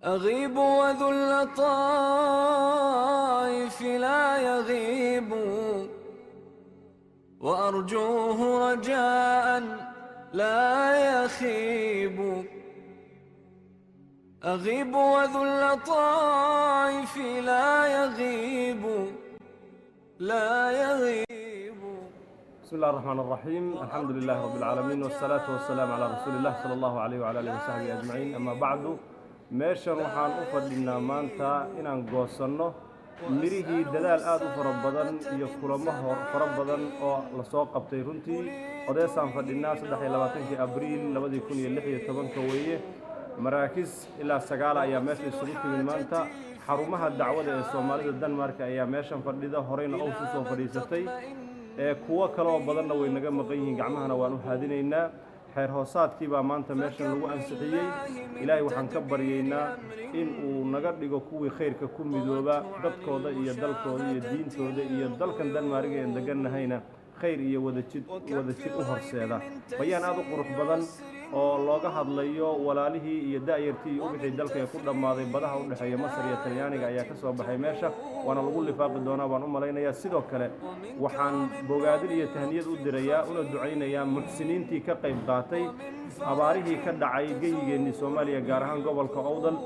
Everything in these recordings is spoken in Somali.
أغيب وذو اللطائف لا يغيب، وأرجوه رجاء لا يخيب. أغيب وذو اللطائف لا يغيب، لا يغيب. بسم الله الرحمن الرحيم. الحمد لله رب العالمين، والصلاة والسلام على رسول الله صلى الله عليه وعلى آله وصحبه أجمعين. أما بعد، meeshan waxaan u fadhinaa maanta inaan goosanno mirihii dadaal aad u fara badan iyo kulamo fara badan oo la soo qabtay. runtii odeysaan fadhinaa 23 abriil 2016 weeye. maraakiis ilaa 9 ayaa meesha isugu timid maanta. xarumaha dacwada ee Soomaalida Denmark ayaa meeshan fadhida, horeyna oo soo fadhiisatay. kuwa kale oo badanna way naga maqan yihiin, gacmahana waan u haadinaynaa. xeer hoosaadkii baa maanta meeshan lagu ansixiyey. ilaahay waxaan ka baryaynaa in uu naga dhigo kuwii khayrka ku midooba, dadkooda iyo dalkooda iyo diintooda iyo dalkan Denmark ee degannahayna khayr iyo wadajid u horseeda. bayaan aad u qurux badan oo looga hadlayo walaalihii iyo daayartii iyo wixii dalka ku dhammaaday badaha u dhaxeeya Masar iyo Talyaaniga ayaa ka soo baxay meesha, waana lagu lifaaqi doonaa baan u malaynayaa. sidoo kale waxaan bogaadin iyo tahniyad u dirayaa una ducaynayaa muxsiniintii ka qayb qaatay abaarihii ka dhacay geyigeennii Soomaaliya, gaar ahaan gobolka Awdal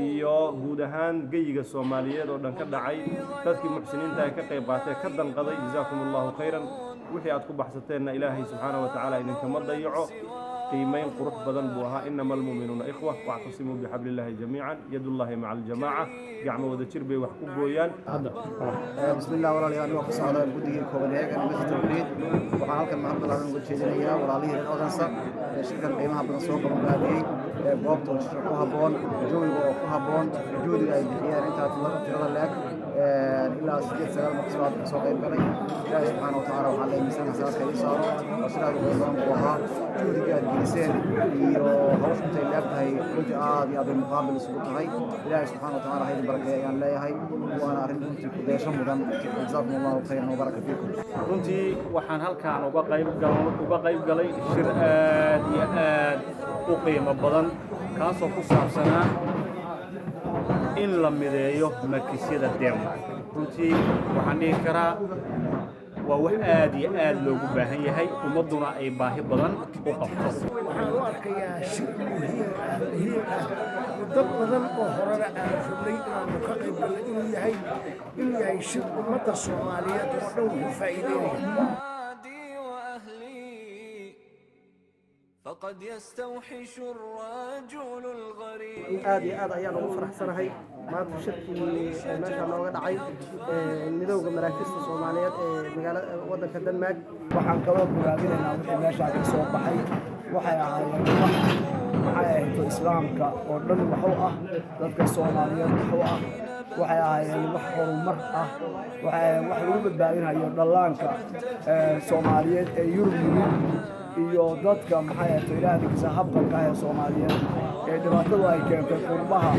iyo guud ahaan geyiga Soomaaliyeed oo dhan ka dhacay. dadkii muxsiniinta ka qayb qaatay ka danqaday, jazaakumullahu khayran. wixii aad ku baxsateenna ilaahay subxaanahu wa tacaala idinkama dayaco. qiimayn qurux badan buu ahaa. inama almu'minuuna ikhwa wactasimuu bixablillahi jamiican, yadullahi maca aljamaaca. gacmo wada jir bay wax ku gooyaan. bismillaah walaalayaal, waa ku socdaa guddigii Copenhagen Masjid Tawxiid. waxaan halkan mahad badan uga jeedinayaa walaalihii reer Odense ee shirkan qiimaha badan soo qabanqaabiyey, goobta shir ku habboon, jawiga oo ku habboon, juhdiga ay bixiyeen intaas tirada leeg ilaa 8-9 maqsad ka soo qayb galay. ilaahay subxaanahu wa tacaala waxaa leeyahay miisaan xasanaadka ii saaro oo sidaas ugu badan buu ahaa. juhdiga aad geliseen iyo hawsha intay leeg tahay runtii aad iyo aad bay muqaabil isugu tahay. ilaahay subxaanahu wa tacaala ha idin barakeeyo ayaan leeyahay. waana arrin runtii ku deesho mudan. jazaakumullahu khayran wa baraka fiikum. runtii waxaan halkaan uga qayb galay shir aad iyo aad u qiimo badan, kaasoo ku saabsanaa in la mideeyo markiisyada Denmark. runtii waxaan dhihi karaa waa wax aad iyo aad loogu baahan yahay, ummadduna ay baahi badan u qabto. waxaan u arkayaa shir muhiim ah dad badan oo horena aan rabnay inaanu ka qayb galnay inuu yahay shir ummadda Soomaaliyeed oo dhan ku faa'iideynaya. فقد يستوحش الرجل الغريب. aad iyo aad ayaan ugu faraxsanahay maanta shirkii meesha looga dhacay midowga maraakiista Soomaaliyeed ee magaalada waddanka Denmark. waxaan kaloo bogaadinaynaa wixii meesha ka soo baxay. waxay ahaayeen islaamka oo dhan wax u ah, dadka Soomaaliyeed wax u ah. waxay ahaayeen wax horumar ah. waxay wax lagu badbaadinayo dhallaanka Soomaaliyeed ee Yurub iyo dadka ilaalinkiisa habqanka ah ee Soomaaliyeed ee dhibaatada ay keentay qurbaha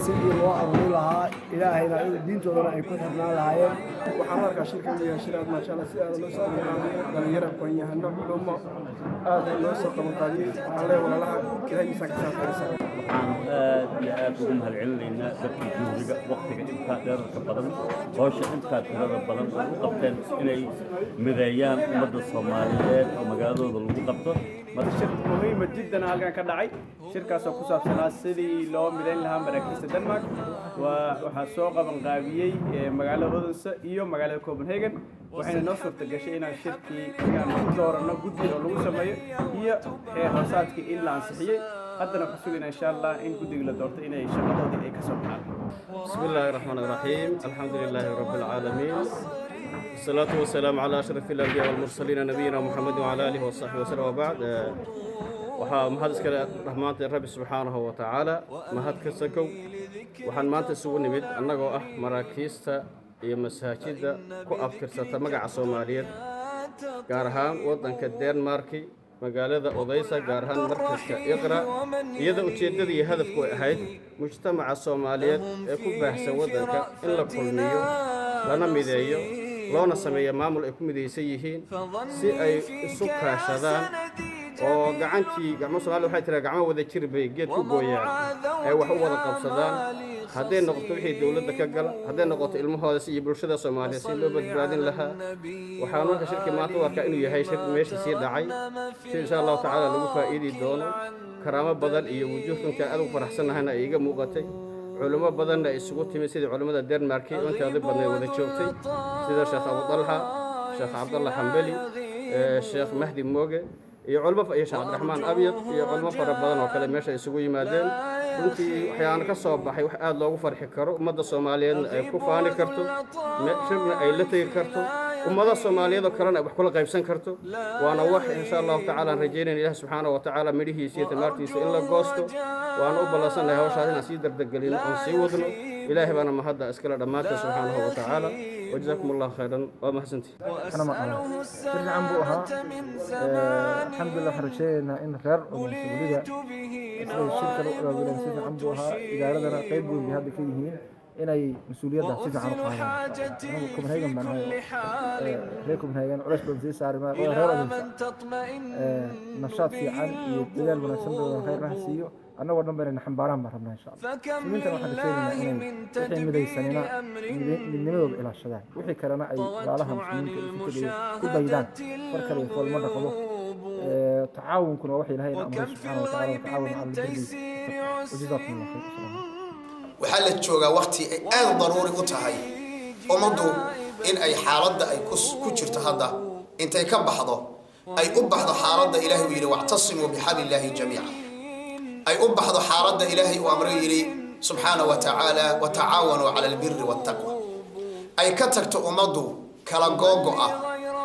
sidii loo aruuri lahaa, ilaahayna diintoodana ay ku xirnaan lahaayeen. waxaan arkaa shirkan iyo shiraad maasha Allah si aad loo soo qabanqaabiyey, dhalinyaro aqoon-yahano culummo aad loo soo qabanqaabiyey. waxaan leeyahay walaalaha ilaahay miisaan ka saaraysa. waxaan aad iyo aad ugu mahadcelinaynaa dadkii juhdiga waqtiga intaa dheerarka badan, hawsha intaa tirada badan oo u qabteen inay mideeyaan ummadda Soomaaliyeed oo magaaladooda lagu qabto. shir muhiim jiddan halkan ka dhacay, shirkaasoo ku saabsanaa sidii loo midayn lahaa maraakiista Denmark. waxaa soo qabanqaabiyey magaalada Odense iyo magaalada Copenhagen. waxayna noo suurta gashay inaan shirkii ku dooranno guddi oo lagu sameeyo iyo xeer hoosaadkii in la ansixiyey. haddana ku sugayna insha Allah in guddiga la doorto inay shaqadoodii ay ka soo baxaan. bismillahir rahmanir rahim. alxamdulillahi rabbil aalamiin. والصلاة والسلام على أشرف الأنبياء والمرسلين نبينا محمد وعلى آله وصحبه وسلم وبعد. waxaa mahad iskale rahmaanta Rabbi subxaanahu wa tacaala. mahad ka sakow waxaan maanta isugu nimid annagoo ah maraakiista iyo masaajidda ku abtirsata magaca Soomaaliyeed, gaar ahaan waddanka Denmark, magaalada Odeysa, gaar ahaan markaska Iqra. iyada ujeeddada iyo hadafku ay ahayd mujtamaca Soomaaliyeed ee ku baahsan waddanka in la kulmiyo, lana mideeyo, loona sameeyo maamul ay ku midaysan yihiin si ay isu kaashadaan oo gacantii gacmo Soomaali waxay tiraa gacmo wada jir bay geed ku gooyaan ay wax u wada qabsadaan hadday noqoto wixii dawladda ka gala hadday noqoto ilmahooda iyo bulshada Soomaaliyeed si loo badbaadin lahaa waxaan marka shirki maanta u arkaa inuu yahay shir meeshii sii dhacay insha Allah taala lagu faa'iidi doono karaamo badan iyo wujuuhtunka aad u faraxsanahayna ay iga muuqatay علماء بدن يسقط مثل علماء الدنمارك وأنت هذا بدن وذا شوفتي سيدا الشيخ أبو طلحة الشيخ عبد الله حنبلي الشيخ مهدي موجة علماء يا شيخ عبد الرحمن أبيض علماء فرب بدن وكذا ماشي يسوي مادين أنت أحيانا كصوب بحي واحد لو فرح كرو مدة الصوماليين كوفاني كرتو شبنا أي لتي كرتو ومدى الصوماليين ذكرنا بحكول قيبسن كرتو وأنا واحد إن شاء الله تعالى رجينا إله سبحانه وتعالى مريه سيت مارتيس إلا قوستو وأنا أبلسنا هوا شاهدين أسيد الدجالين أنسيودنا إلهي بنا ما هذا أسكال دماته سبحانه وتعالى وجزاكم الله خيرا وما حسنتي. أنا ما ترجع عن بوها الحمد لله خرجنا إن خير ومسؤولية الشركة الأولى نسيت عن بوها إذا أردنا قيد بهذا كلهين إن أي مسؤولية ده سيف عن قاهرة. أنا كوبنهاجن بنهاي كوبنهاجن علاش بنزيد سعر ما غير نشاط في عن يتدل من السنة غير رأسيه أنا ورنا بيننا حنباران مرحبا إن شاء الله. من ترى واحد شيء من إن مدي سننا من نمو إلى الشدائد وحي كرنا أي بعلهم من كل بيدان فركري فول مرة قلوب تعاون كنا وحي لهاي الأمر سبحانه وتعالى تعاون على البر وجزاكم الله خير. وحالة جوجا وقتي أي ضروري وتهاي ومضوا إن أي حالة أي كشرت هذا أنت يكبحضه أي أبحض حالة إلهي ويلي واعتصموا بحبل الله جميعا أي أبحض حالة إلهي وأمره إلي سبحانه وتعالى وتعاونوا على البر والتقوى أي كترت أمضوا كلا جوجا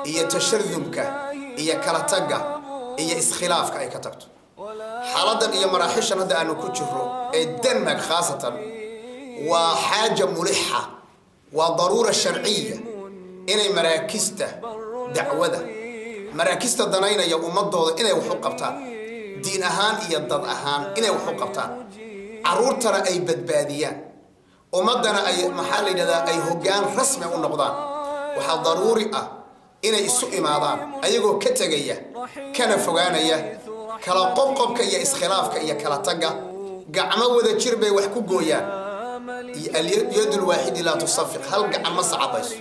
إيه تشرذمك إيه كلا تجا إيه إسخلافك أي كترت حالة إيه مراحشنا هذا أنو كشرو الدنمك خاصة وحاجة ملحة وضرورة شرعية إني مراكزته دعوة مراكزته دنينا يا أمضوا إني وحقبتان دين أهان إيا الضد أهان إني وحقبتان عرور ترى أي بدباديان ومدنا أي محل لذا أي هجان رسمي ونقضان وحال ضروري إني السوء ماضان أيقو كتغية كان فغانية كلا قبقبك إيا إسخلافك إيا كلا تقى قعما وذا جربي وحكو قويان اليد الواحد لا تصفق هل قعما صعبيس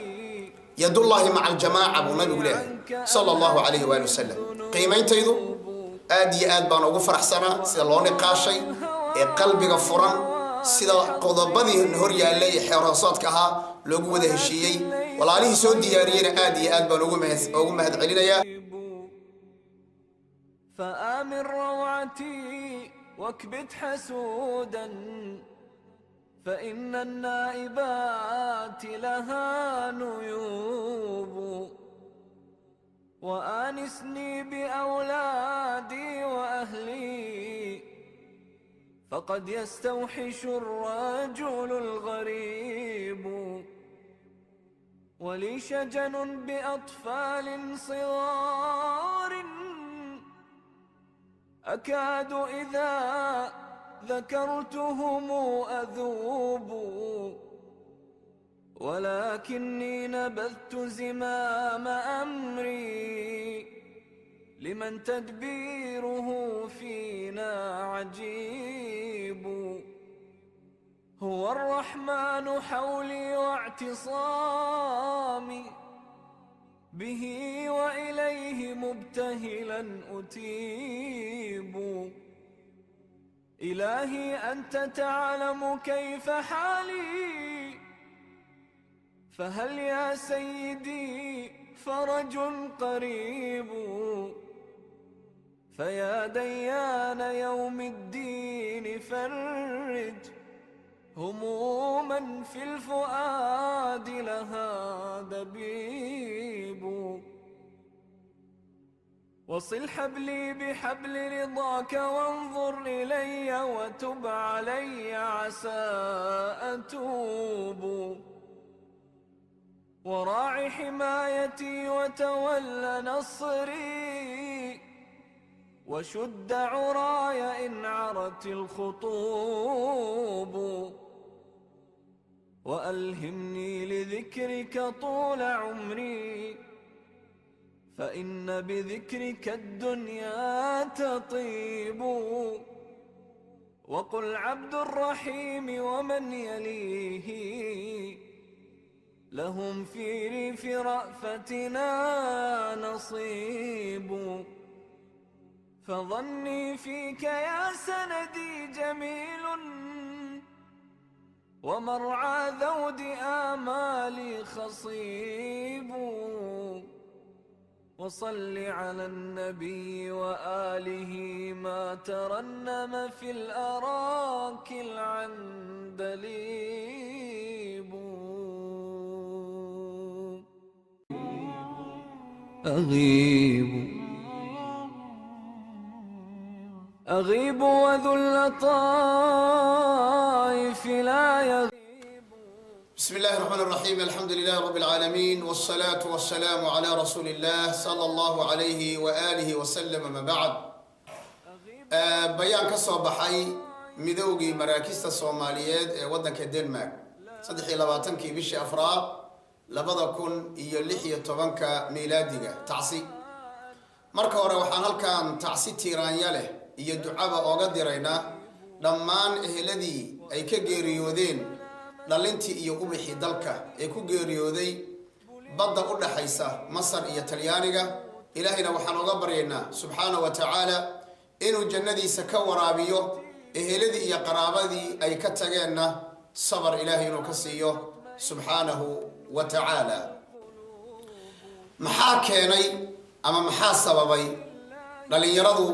يد الله مع الجماعة أبو نبي الله صلى الله عليه وآله وسلم قيمين تيدو آدي آد بان ugu faraxsana sida loo niqaashay ee qalbiga furan sida qodobadii hor yaalay xiraasaadka aha loogu wada heshiiyay walaalihi soo diyaariyeen aad iyo aad baan ugu mahad celinaya فآمن روعتي واكبت حسودا فإن النائبات لها نيوب وآنسني بأولادي وأهلي فقد يستوحش الرجل الغريب ولي شجن بأطفال صغار أكاد إذا ذكرتهم أذوب ولكني نبذت زمام أمري لمن تدبيره فينا عجيب هو الرحمن حولي واعتصامي به وإليه مبتهلا أتيب إلهي أنت تعلم كيف حالي فهل يا سيدي فرج قريب فيا ديان يوم الدين فرج هموما في الفؤاد لها دبيب وصل حبلي بحبل رضاك وانظر إلي وتب علي عسى أتوب وراعي حمايتي وتول نصري وشد عراي إن عرت الخطوب وألهمني لذكرك طول عمري فإن بذكرك الدنيا تطيب. وقل عبد الرحيم ومن يليه لهم في ريف رأفتنا نصيب. فظني فيك يا سندي جميل ومرعى ذود آمالي خصيب. وصل على النبي وآله ما ترنم في الأراك العندليب. أغيب وذو اللطائف لا يغيب. بسم الله الرحمن الرحيم. الحمد لله رب العالمين والصلاة والسلام على رسول الله صلى الله عليه وآله وسلم. ما بعد بيان كصباحي مدوغي مراكز الصوماليات ودنك الدنمارك صدحي لباتنكي بشي أفراد لبدا كن يلحي طبانك ميلادية تعصي marka hore waxaan halkan tacsi tiiraanya leh iyo ducaba ooga diraynaa dhammaan eheladii ay ka geeriyoodeen dhalintii iyo ubixii dalka ee ku geeriyooday badda u dhaxaysa Masar iyo Talyaaniga. ilaahayna waxaan uga baryaynaa subxaanahu wa ta'ala inuu jannadiisa ka waraabiyo eheladii iyo qaraabadii ay ka tageenna sabar ilaahay inuu ka siiyo subxaanahu wa ta'ala. maxaa keenay ama maxaa sababay dhalinyaradu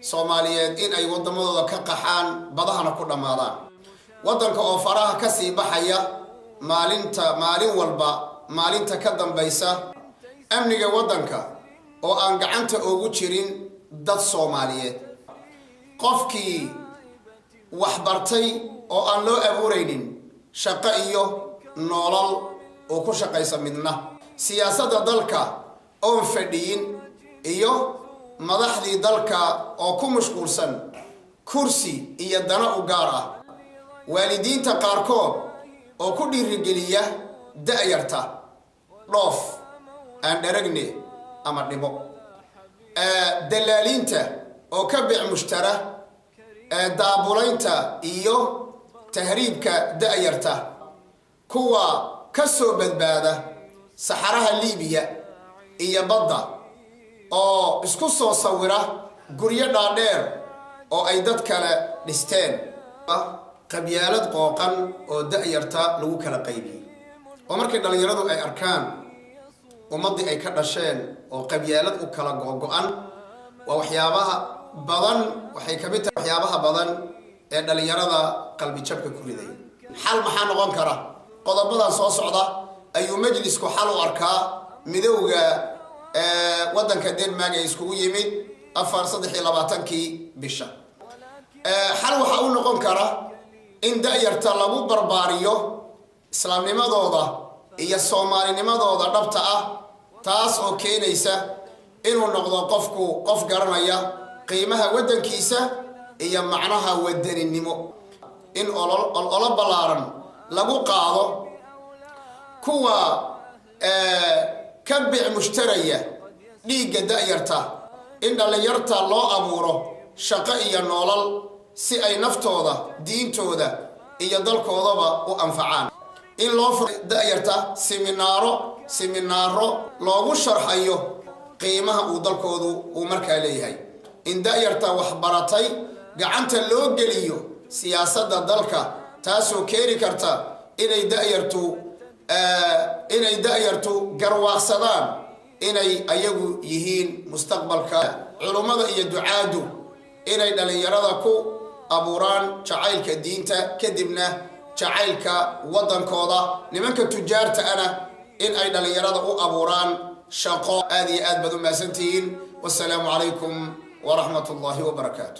Soomaaliyeed in ay wadamadooda ka qaxaan badahana ku dhamaadaan? wadanka oo faraha ka sii baxaya maalin walba maalinta ka dambaysa, amniga wadanka oo aan gacanta ugu jirin dad Soomaaliyeed. qofkii wax bartay oo aan loo abuureynin shaqo iyo nolol oo ku shaqaysa midna, siyaasadda dalka oo fadhiyin iyo madaxdii dalka oo ku mashquulsan kursi iyo dana u gaar ah, waalidiinta qaarkood oo ku dhiirigeliya da'yarta dhoof aan dharagne ama dhibo, dalaaliinta oo ka bic mushtara daabulaynta iyo tahriibka da'yarta, kuwa ka soo badbaada saxaraha Liibiya iyo badda oo isku soo sawira guryo dhaadheer oo ay dad kale dhisteen. qabyaalad qooqan oo da'yarta lagu kala qaybiyay, oo markii dhalinyaradu ay arkaan ummadii ay ka dhasheen oo qabyaalad u kala go'an, waa waxyaabaha badan waxay ka mid tahay waxyaabaha badan ee dhalinyarada qalbi jabka ku riday. xal maxaa noqon kara? qodobadan soo socda ayuu majlisku xal u arkaa. midowga wadanka Denmark ay iskugu yimid 4-23 bisha. xal waxa uu noqon kara in da'yarta lagu barbaariyo islaamnimadooda iyo Soomaalinimadooda dhabta ah, taas oo keenaysa inuu noqdo qofku qof garanaya qiimaha wadankiisa iyo macnaha wadaninimo. in olol balaaran lagu qaado kuwa ka bic mushtaraya dhiigga da'yarta, in dhalinyarta loo abuuro shaqo iyo nolol si ay naftooda, diintooda iyo dalkoodaba u anfacaan. in loo furo da'yarta seminaaro loogu sharxayo qiimaha uu dalkoodu uu markaa leeyahay. in da'yarta wax baratay gacanta loo geliyo siyaasadda dalka, taasoo keeni karta inay da'yartu garwaaqsadaan inay ayagu yihiin mustaqbalka. culummada iyo ducaadu inay dhalinyarada ku abuuraan jacaylka diinta, kadibna jacaylka wadankooda. nimanka tujaarta ana in ay dhalinyarada u abuuraan shaqo. aad iyo aad baad u mahadsantihiin. wassalaamu calaykum waraxmatullaahi wabarakaatu.